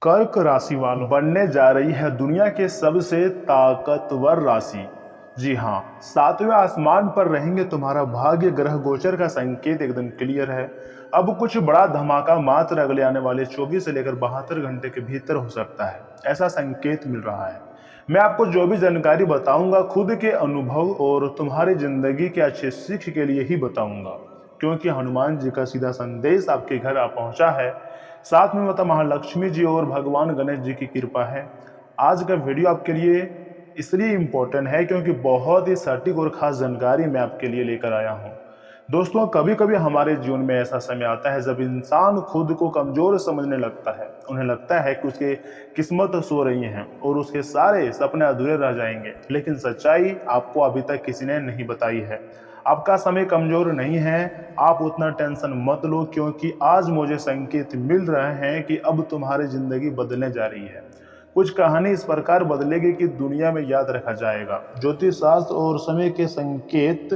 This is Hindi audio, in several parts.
कर्क राशि वालों बनने जा रही है दुनिया के सबसे ताकतवर राशि। जी हाँ, सातवें आसमान पर रहेंगे तुम्हारा भाग्य ग्रह गोचर का संकेत एकदम क्लियर है। अब कुछ बड़ा धमाका मात्र अगले आने वाले 24 से लेकर 72 घंटे के भीतर हो सकता है, ऐसा संकेत मिल रहा है। मैं आपको जो भी जानकारी बताऊंगा खुद के अनुभव और तुम्हारी जिंदगी के अच्छे सीख के लिए ही बताऊंगा, क्योंकि हनुमान जी का सीधा संदेश आपके घर आ पहुंचा है। साथ में माता महालक्ष्मी जी और भगवान गणेश जी की कृपा है। आज का वीडियो आपके लिए इसलिए इम्पोर्टेंट है क्योंकि बहुत ही सटीक और खास जानकारी मैं आपके लिए लेकर आया हूँ। दोस्तों, कभी कभी हमारे जीवन में ऐसा समय आता है जब इंसान खुद को कमजोर समझने लगता है। उन्हें लगता है कि उसकी किस्मत सो रही है और उसके सारे सपने अधूरे रह जाएंगे। लेकिन सच्चाई आपको अभी तक किसी ने नहीं बताई है। आपका समय कमजोर नहीं है, आप उतना टेंशन मत लो, क्योंकि आज मुझे संकेत मिल रहे हैं कि अब तुम्हारी जिंदगी बदलने जा रही है। कुछ कहानी इस प्रकार बदलेगी कि दुनिया में याद रखा जाएगा। ज्योतिष शास्त्र और समय के संकेत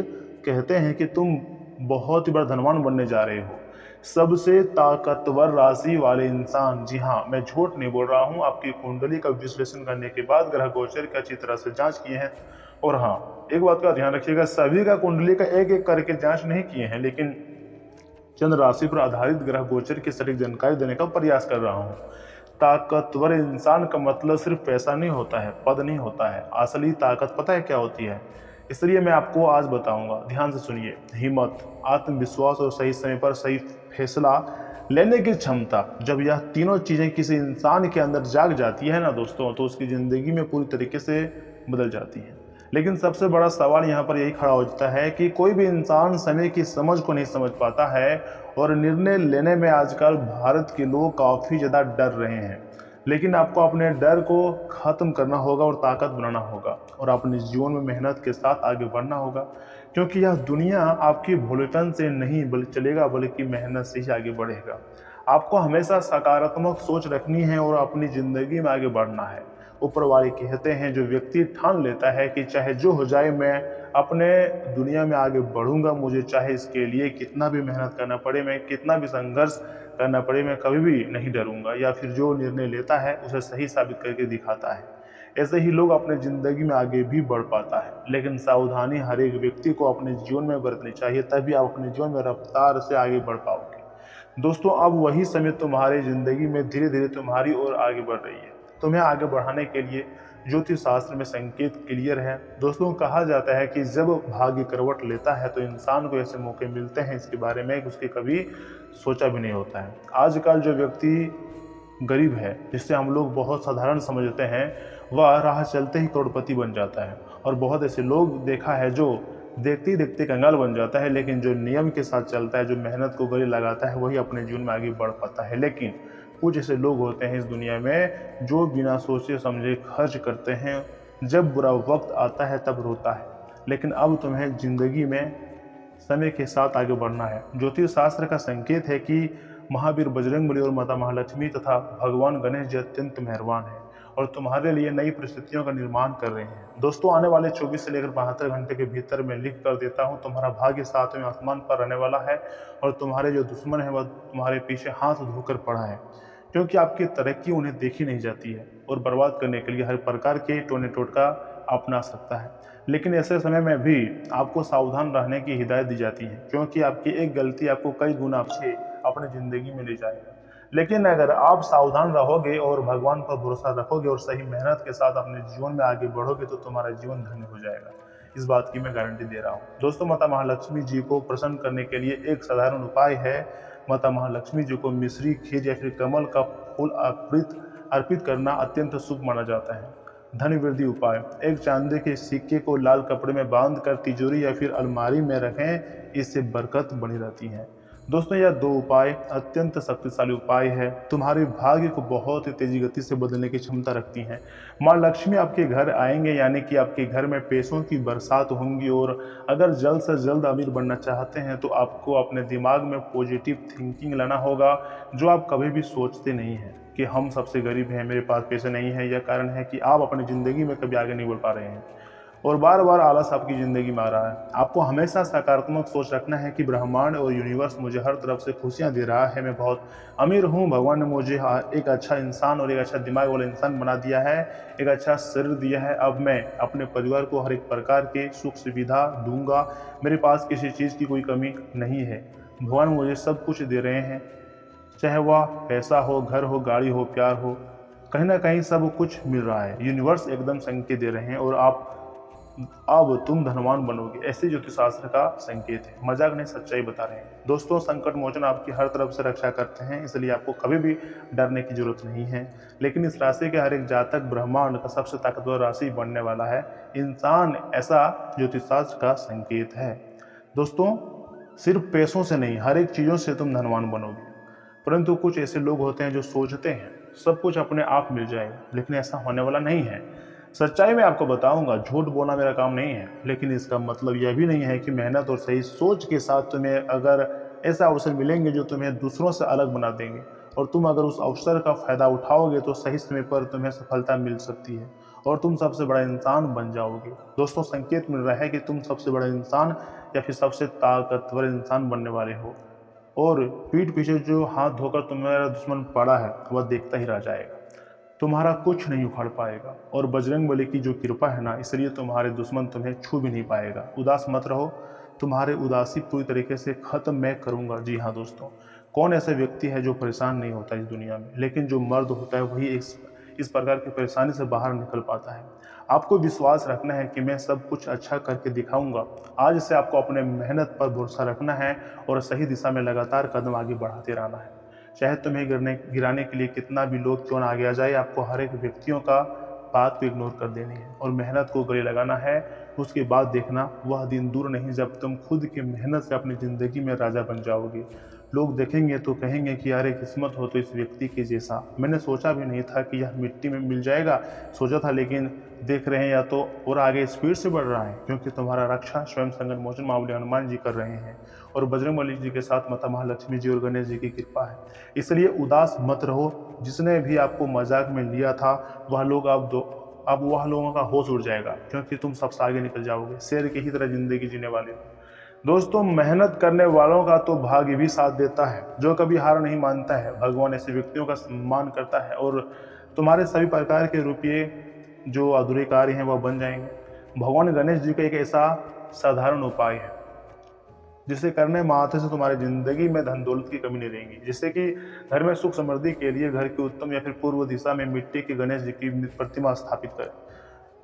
कहते हैं कि तुम बहुत ही बड़ा धनवान बनने जा रहे हो। सबसे ताकतवर राशि वाले इंसान, जी हाँ, मैं झूठ नहीं बोल रहा हूँ, आपकी कुंडली का विश्लेषण करने के बाद ग्रह गोचर की अच्छी तरह से जांच किए हैं। और हाँ, एक बात का ध्यान रखिएगा, सभी का कुंडली का एक एक करके जांच नहीं किए हैं, लेकिन चंद्र राशि पर आधारित ग्रह गोचर की सटीक जानकारी देने का प्रयास कर रहा हूँ। ताकतवर इंसान का मतलब सिर्फ पैसा नहीं होता है, पद नहीं होता है। असली ताकत पता है क्या होती है? इसलिए मैं आपको आज बताऊंगा, ध्यान से सुनिए। हिम्मत, आत्मविश्वास और सही समय पर सही फैसला लेने की क्षमता। जब यह तीनों चीजें किसी इंसान के अंदर जाग जाती है ना दोस्तों, तो उसकी जिंदगी में पूरी तरीके से बदल जाती है। लेकिन सबसे बड़ा सवाल यहाँ पर यही खड़ा हो जाता है कि कोई भी इंसान समय की समझ को नहीं समझ पाता है और निर्णय लेने में आजकल भारत के लोग काफ़ी ज़्यादा डर रहे हैं। लेकिन आपको अपने डर को ख़त्म करना होगा और ताकत बनाना होगा और अपने जीवन में मेहनत के साथ आगे बढ़ना होगा, क्योंकि यह दुनिया आपकी भोलेपन से नहीं चलेगा, बल्कि मेहनत से ही आगे बढ़ेगा। आपको हमेशा सकारात्मक सोच रखनी है और अपनी ज़िंदगी में आगे बढ़ना है। ऊपर वाले कहते हैं, जो व्यक्ति ठान लेता है कि चाहे जो हो जाए मैं अपने दुनिया में आगे बढ़ूंगा, मुझे चाहे इसके लिए कितना भी मेहनत करना पड़े, मैं कितना भी संघर्ष करना पड़े, मैं कभी भी नहीं डरूंगा, या फिर जो निर्णय लेता है उसे सही साबित करके दिखाता है। ऐसे ही लोग अपने ज़िंदगी में आगे भी बढ़ पाता है। लेकिन सावधानी हर एक व्यक्ति को अपने जीवन में बरतनी चाहिए, तभी आप अपने जीवन में रफ्तार से आगे बढ़ पाओगे। दोस्तों, अब वही समय तुम्हारी ज़िंदगी में धीरे धीरे तुम्हारी ओर आगे बढ़ रही है। तुम्हें आगे बढ़ाने के लिए ज्योतिष शास्त्र में संकेत क्लियर है। दोस्तों, कहा जाता है कि जब भाग्य करवट लेता है तो इंसान को ऐसे मौके मिलते हैं इसके बारे में उसके कभी सोचा भी नहीं होता है। आजकल जो व्यक्ति गरीब है, जिससे हम लोग बहुत साधारण समझते हैं, वह राह चलते ही करोड़पति बन जाता है। और बहुत ऐसे लोग देखा है जो देखते ही देखते कंगाल बन जाता है, लेकिन जो नियम के साथ चलता है, जो मेहनत को गले लगाता है, वही अपने जीवन में आगे बढ़ पाता है। लेकिन कुछ ऐसे लोग होते हैं इस दुनिया में जो बिना सोचे समझे खर्च करते हैं, जब बुरा वक्त आता है तब रोता है। लेकिन अब तुम्हें जिंदगी में समय के साथ आगे बढ़ना है। ज्योतिष शास्त्र का संकेत है कि महावीर बजरंगबली और माता महालक्ष्मी तथा भगवान गणेश जी अत्यंत मेहरबान हैं और तुम्हारे लिए नई परिस्थितियों का निर्माण कर रहे हैं। दोस्तों, आने वाले 24 से लेकर 72 घंटे के भीतर मैं लिख कर देता हूँ, तुम्हारा भाग्य सातवें आसमान पर रहने वाला है और तुम्हारे जो दुश्मन है वह तुम्हारे पीछे हाथ धोकर पड़ा है, क्योंकि आपकी तरक्की उन्हें देखी नहीं जाती है और बर्बाद करने के लिए हर प्रकार के टोने टोटका अपना सकता है। लेकिन ऐसे समय में भी आपको सावधान रहने की हिदायत दी जाती है, क्योंकि आपकी एक गलती आपको कई गुना अच्छे अपने ज़िंदगी में ले जाएगा। लेकिन अगर आप सावधान रहोगे और भगवान पर भरोसा रखोगे और सही मेहनत के साथ अपने जीवन में आगे बढ़ोगे तो तुम्हारा जीवन धन्य हो जाएगा। इस बात की मैं गारंटी दे रहा हूँ। दोस्तों, माता महालक्ष्मी जी को प्रसन्न करने के लिए एक साधारण उपाय है। माता महालक्ष्मी जी को मिश्री, खीर या फिर कमल का फूल अर्पित करना अत्यंत शुभ माना जाता है। धन वृद्धि उपाय: एक चांदी के सिक्के को लाल कपड़े में बांधकर तिजोरी या फिर अलमारी में रखें, इससे बरकत बनी रहती है। दोस्तों, यह दो उपाय अत्यंत शक्तिशाली उपाय है, तुम्हारे भाग्य को बहुत ही तेजी गति से बदलने की क्षमता रखती हैं। माँ लक्ष्मी आपके घर आएंगे, यानी कि आपके घर में पैसों की बरसात होंगी। और अगर जल्द से जल्द अमीर बनना चाहते हैं तो आपको अपने दिमाग में पॉजिटिव थिंकिंग लाना होगा, जो आप कभी भी सोचते नहीं हैं कि हम सबसे गरीब हैं, मेरे पास पैसे नहीं है। यह कारण है कि आप अपनी ज़िंदगी में कभी आगे नहीं बढ़ पा रहे हैं। और बार बार आलस आपकी ज़िंदगी में आ रहा है। आपको हमेशा सकारात्मक सोच रखना है कि ब्रह्मांड और यूनिवर्स मुझे हर तरफ से खुशियाँ दे रहा है, मैं बहुत अमीर हूँ, भगवान ने मुझे एक अच्छा इंसान और एक अच्छा दिमाग वाला इंसान बना दिया है, एक अच्छा शरीर दिया है। अब मैं अपने परिवार को हर एक प्रकार के सुख सुविधा दूंगा, मेरे पास किसी चीज़ की कोई कमी नहीं है। भगवान मुझे सब कुछ दे रहे हैं, चाहे वह पैसा हो, घर हो, गाड़ी हो, प्यार हो, कहीं ना कहीं सब कुछ मिल रहा है। यूनिवर्स एकदम संकेत दे रहे हैं और अब तुम धनवान बनोगे, ऐसे ज्योतिष शास्त्र का संकेत है। मजाक नहीं, सच्चाई बता रहे हैं। दोस्तों, संकट मोचन आपकी हर तरफ से रक्षा करते हैं, इसलिए आपको कभी भी डरने की जरूरत नहीं है। लेकिन इस राशि के हर एक जातक ब्रह्मांड का सबसे ताकतवर राशि बनने वाला है। इंसान ऐसा ज्योतिष शास्त्र का संकेत है। दोस्तों, सिर्फ पैसों से नहीं, हर एक चीज़ों से तुम धनवान बनोगे। परंतु कुछ ऐसे लोग होते हैं जो सोचते हैं सब कुछ अपने आप मिल जाएगा, लेकिन ऐसा होने वाला नहीं है। सच्चाई में आपको बताऊंगा, झूठ बोलना मेरा काम नहीं है, लेकिन इसका मतलब यह भी नहीं है कि मेहनत और सही सोच के साथ तुम्हें अगर ऐसा अवसर मिलेंगे जो तुम्हें दूसरों से अलग बना देंगे और तुम अगर उस अवसर का फायदा उठाओगे तो सही समय पर तुम्हें सफलता मिल सकती है और तुम सबसे बड़ा इंसान बन जाओगे। दोस्तों, संकेत मिल रहा है कि तुम सबसे बड़ा इंसान या फिर सबसे ताकतवर इंसान बनने वाले हो और पीठ पीछे जो हाथ धोकर तुम्हारा दुश्मन पड़ा है वह देखता ही रह जाएगा, तुम्हारा कुछ नहीं उखाड़ पाएगा। और बजरंग बली की जो कृपा है ना, इसलिए तुम्हारे दुश्मन तुम्हें छू भी नहीं पाएगा। उदास मत रहो, तुम्हारे उदासी पूरी तरीके से खत्म मैं करूंगा। जी हाँ दोस्तों, कौन ऐसा व्यक्ति है जो परेशान नहीं होता इस दुनिया में, लेकिन जो मर्द होता है वही इस प्रकार की परेशानी से बाहर निकल पाता है। आपको विश्वास रखना है कि मैं सब कुछ अच्छा करके दिखाऊंगा। आज से आपको अपने मेहनत पर भरोसा रखना है और सही दिशा में लगातार कदम आगे बढ़ाते रहना है। चाहे तुम्हें गिराने के लिए कितना भी लोग क्यों ना आगे आ जाए, आपको हर एक व्यक्तियों का बात को इग्नोर कर देनी है और मेहनत को गले लगाना है। उसके बाद देखना वह दिन दूर नहीं जब तुम खुद की मेहनत से अपनी ज़िंदगी में राजा बन जाओगे। लोग देखेंगे तो कहेंगे कि यार किस्मत हो तो इस व्यक्ति के जैसा, मैंने सोचा भी नहीं था कि यह मिट्टी में मिल जाएगा, सोचा था, लेकिन देख रहे हैं या तो और आगे स्पीड से बढ़ रहा है, क्योंकि तुम्हारा रक्षा स्वयं संकट मोचन मावली हनुमान जी कर रहे हैं और बजरंगबली जी के साथ माता महालक्ष्मी जी और गणेश जी की कृपा है। इसलिए उदास मत रहो। जिसने भी आपको मजाक में लिया था अब वह लोगों का होश उड़ जाएगा, क्योंकि तुम सबसे आगे निकल जाओगे, शेर की ही तरह जिंदगी जीने वाले हो। दोस्तों, मेहनत करने वालों का तो भाग्य भी साथ देता है, जो कभी हार नहीं मानता है। भगवान ऐसे व्यक्तियों का सम्मान करता है और तुम्हारे सभी प्रकार के रुपये जो अधूरे कार्य हैं वह बन जाएंगे। भगवान गणेश जी का एक ऐसा साधारण उपाय है जिसे करने मात्र से तुम्हारी जिंदगी में धन दौलत की कमी नहीं रहेगी। जैसे कि घर में सुख समृद्धि के लिए घर के उत्तम या फिर पूर्व दिशा में मिट्टी के गणेश जी की प्रतिमा स्थापित करें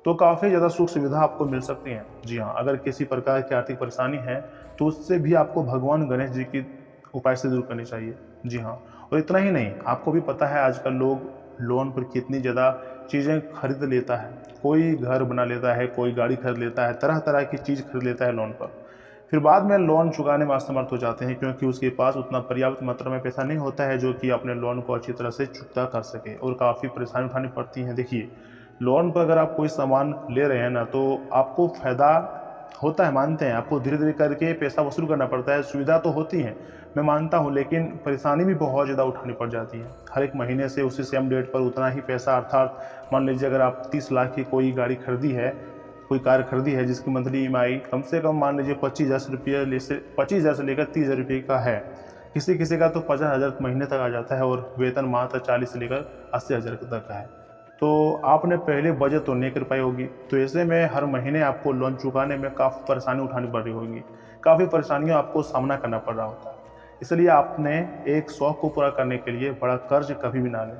तो काफ़ी ज़्यादा सुख सुविधा आपको मिल सकती है। जी हाँ, अगर किसी प्रकार की आर्थिक परेशानी है तो उससे भी आपको भगवान गणेश जी की उपाय से दूर करनी चाहिए। जी हाँ, और इतना ही नहीं, आपको भी पता है आजकल लोग लोन पर कितनी ज़्यादा चीज़ें खरीद लेता है। कोई घर बना लेता है, कोई गाड़ी खरीद लेता है, तरह तरह की चीज़ खरीद लेता है लोन पर, फिर बाद में लोन चुकाने में असमर्थ हो जाते हैं, क्योंकि उसके पास उतना पर्याप्त मात्रा में पैसा नहीं होता है जो कि अपने लोन को अच्छी तरह से चुकता कर सके और काफ़ी परेशानी उठानी पड़ती है। देखिए, लोन पर अगर आप कोई सामान ले रहे हैं ना तो आपको फ़ायदा होता है, मानते हैं, आपको धीरे धीरे करके पैसा वसूल करना पड़ता है, सुविधा तो होती है, मैं मानता हूँ, लेकिन परेशानी भी बहुत ज़्यादा उठानी पड़ जाती है। हर एक महीने से उसी सेम डेट पर उतना ही पैसा, अर्थात मान लीजिए अगर आप 30 लाख की कोई गाड़ी खरीदी है, कोई कार खरीदी है जिसकी मंथली ईएमआई कम से कम मान लीजिए 25,000 से लेकर 30,000 रुपये का है, किसी किसी का तो 50,000 महीने तक आ जाता है और वेतन मात्र 40 से लेकर 80,000 तक का है, तो आपने पहले बजट तो नहीं कर पाई होगी। तो ऐसे में हर महीने आपको लोन चुकाने में काफ़ी परेशानी उठानी पड़ रही होगी, काफ़ी परेशानियों आपको सामना करना पड़ रहा होता है। इसलिए आपने एक शौक़ को पूरा करने के लिए बड़ा कर्ज कभी भी ना लें।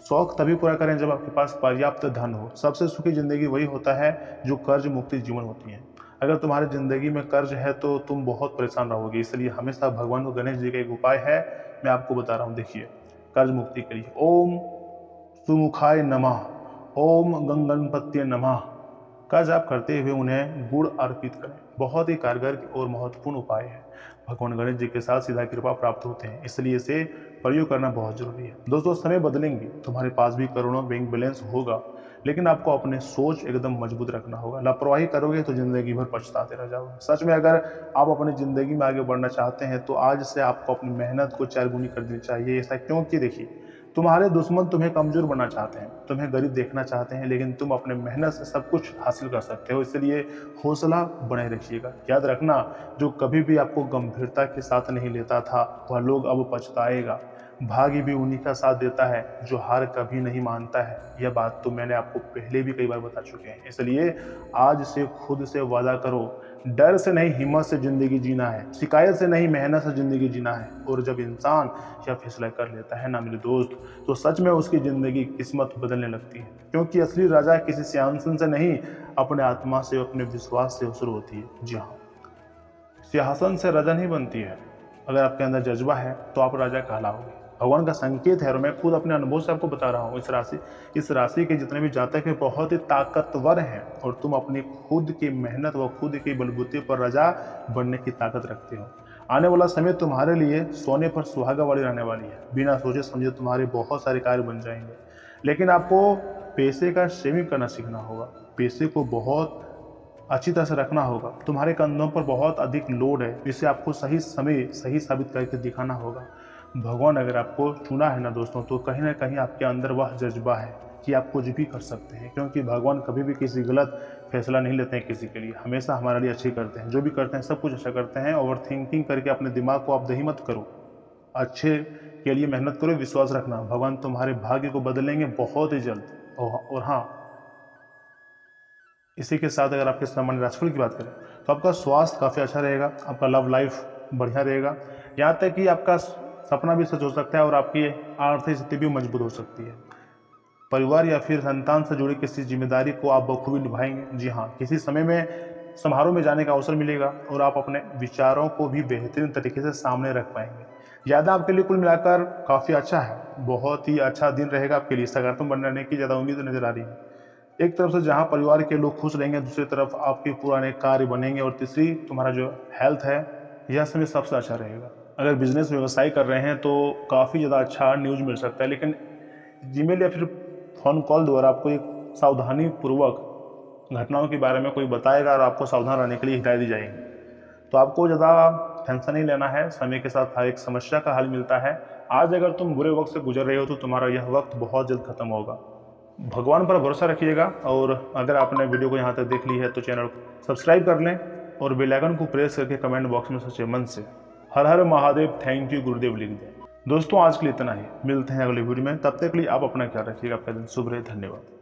शौक तभी पूरा करें जब आपके पास पर्याप्त धन हो। सबसे सुखी ज़िंदगी वही होता है जो कर्ज मुक्ति जीवन होती है। अगर तुम्हारी ज़िंदगी में कर्ज है तो तुम बहुत परेशान रहोगे। इसलिए हमेशा भगवान को गणेश जी का एक उपाय है, मैं आपको बता रहा हूँ, देखिए, कर्ज मुक्ति के लिए ओम सुमुखाय नमः, ओम गंगणपत्ये नमः का जाप करते हुए उन्हें गुड़ अर्पित करें। बहुत ही कारगर और महत्वपूर्ण उपाय है। भगवान गणेश जी के साथ सीधा कृपा प्राप्त होते हैं, इसलिए इसे प्रयोग करना बहुत जरूरी है। दोस्तों, समय बदलेंगे, तुम्हारे पास भी करोड़ों बैंक बैलेंस होगा, लेकिन आपको अपने सोच एकदम मजबूत रखना होगा। लापरवाही करोगे तो जिंदगी भर पछताते रह जाओगे। सच में अगर आप अपनी जिंदगी में आगे बढ़ना चाहते हैं तो आज से आपको अपनी मेहनत को 4 गुनी कर देनी चाहिए। ऐसा क्योंकि देखिए, तुम्हारे दुश्मन तुम्हें कमजोर बनना चाहते हैं, तुम्हें गरीब देखना चाहते हैं, लेकिन तुम अपने मेहनत से सब कुछ हासिल कर सकते हो। इसलिए हौसला बनाए रखिएगा। याद रखना, जो कभी भी आपको गंभीरता के साथ नहीं लेता था वह लोग अब पछताएगा। भाग्य भी उन्हीं का साथ देता है जो हार कभी नहीं मानता है। यह बात तो मैंने आपको पहले भी कई बार बता चुके हैं। इसलिए आज से खुद से वादा करो, डर से नहीं हिम्मत से जिंदगी जीना है, शिकायत से नहीं मेहनत से जिंदगी जीना है। और जब इंसान यह फैसला कर लेता है ना मेरे दोस्त, तो सच में उसकी जिंदगी किस्मत बदलने लगती है। क्योंकि असली राजा किसी सिंहासन से नहीं, अपने आत्मा से, अपने विश्वास से शुरू होती है। जी हाँ, सिंहासन से राजा नहीं बनती है। अगर आपके अंदर जज्बा है तो आप राजा कहलाओगे। भगवान का संकेत है और मैं खुद अपने अनुभव से आपको बता रहा हूँ। इस राशि के जितने भी जातक हैं बहुत ही ताकतवर हैं और तुम अपनी खुद की मेहनत व खुद की बलबूते पर राजा बनने की ताकत रखते हो। आने वाला समय तुम्हारे लिए सोने पर सुहागा वाली रहने वाली है। बिना सोचे समझे तुम्हारे बहुत सारे कार्य बन जाएंगे, लेकिन आपको पैसे का सेविंग करना सीखना होगा। पैसे को बहुत अच्छी तरह से रखना होगा। तुम्हारे कंधों पर बहुत अधिक लोड है, जिसे आपको सही समय सही साबित करके दिखाना होगा। भगवान अगर आपको चुना है ना दोस्तों, तो कहीं ना कहीं आपके अंदर वह जज्बा है कि आप कुछ भी कर सकते हैं। क्योंकि भगवान कभी भी किसी गलत फैसला नहीं लेते हैं किसी के लिए, हमेशा हमारे लिए अच्छे करते हैं। जो भी करते हैं सब कुछ अच्छा करते हैं। ओवर थिंकिंग करके अपने दिमाग को आप दही मत करो, अच्छे के लिए मेहनत करो, विश्वास रखना, भगवान तुम्हारे भाग्य को बदलेंगे बहुत ही जल्द। और हाँ, इसी के साथ अगर आपके सामान्य राशिफल की बात करें तो आपका स्वास्थ्य काफ़ी अच्छा रहेगा, आपका लव लाइफ बढ़िया रहेगा, यहाँ तक कि आपका सपना भी सच हो सकता है और आपकी आर्थिक स्थिति भी मजबूत हो सकती है। परिवार या फिर संतान से जुड़ी किसी जिम्मेदारी को आप बखूबी निभाएंगे। जी हाँ, किसी समय में समारोह में जाने का अवसर मिलेगा और आप अपने विचारों को भी बेहतरीन तरीके से सामने रख पाएंगे। ज़्यादा आपके लिए कुल मिलाकर काफ़ी अच्छा है, बहुत ही अच्छा दिन रहेगा आपके लिए। सकारात्मक बनने की ज़्यादा उम्मीद नजर आ रही है। एक तरफ से जहाँ परिवार के लोग खुश रहेंगे, दूसरी तरफ आपके पुराने कार्य बनेंगे और तीसरी तुम्हारा जो हेल्थ है, यह समय सबसे अच्छा रहेगा। अगर बिजनेस व्यवसाय कर रहे हैं तो काफ़ी ज़्यादा अच्छा न्यूज मिल सकता है, लेकिन जीमेल या फिर फ़ोन कॉल द्वारा आपको एक सावधानी पूर्वक घटनाओं के बारे में कोई बताएगा और आपको सावधान रहने के लिए हिदायत दी जाएगी। तो आपको ज़्यादा टेंशन नहीं लेना है, समय के साथ हर एक समस्या का हल मिलता है। आज अगर तुम बुरे वक्त से गुजर रहे हो तो तुम्हारा यह वक्त बहुत जल्द खत्म होगा। भगवान पर भरोसा रखिएगा। और अगर आपने वीडियो को यहाँ तक देख ली है तो चैनल को सब्सक्राइब कर लें और बेल आइकन को प्रेस करके कमेंट बॉक्स में सच्चे मन से हर हर महादेव, थैंक यू गुरुदेव लिख दें। दोस्तों आज के लिए इतना ही, मिलते हैं अगले वीडियो में। तब तक के लिए आप अपना ख्याल रखिएगा। आपका दिन शुभ रहे। धन्यवाद।